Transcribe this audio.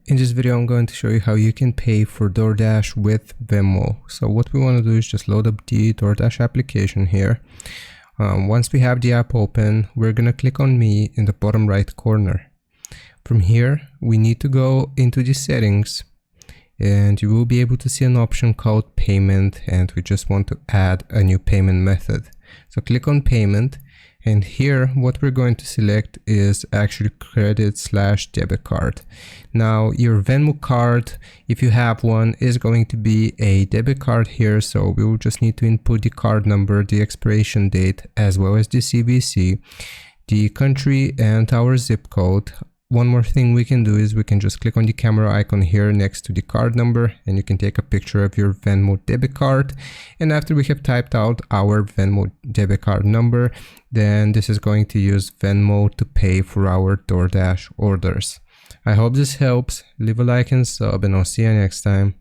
In this video, I'm going to show you how you can pay for Doordash with Venmo. So what we want to do is just load up the Doordash application here. Once we have the app open, we're going to click on Me in the bottom right corner. From here, we need to go into the settings and you will be able to see an option called Payment, and we just want to add a new payment method. So click on Payment, and here what we're going to select is actually credit/debit card. Now your Venmo card, if you have one, is going to be a debit card here, so we will just need to input the card number, the expiration date, as well as the CVC, the country, and our zip code. One more thing we can do is we can just click on the camera icon here next to the card number, and you can take a picture of your Venmo debit card. And after we have typed out our Venmo debit card number, then this is going to use Venmo to pay for our Doordash orders. I hope this helps. Leave a like and sub, and I'll see you next time.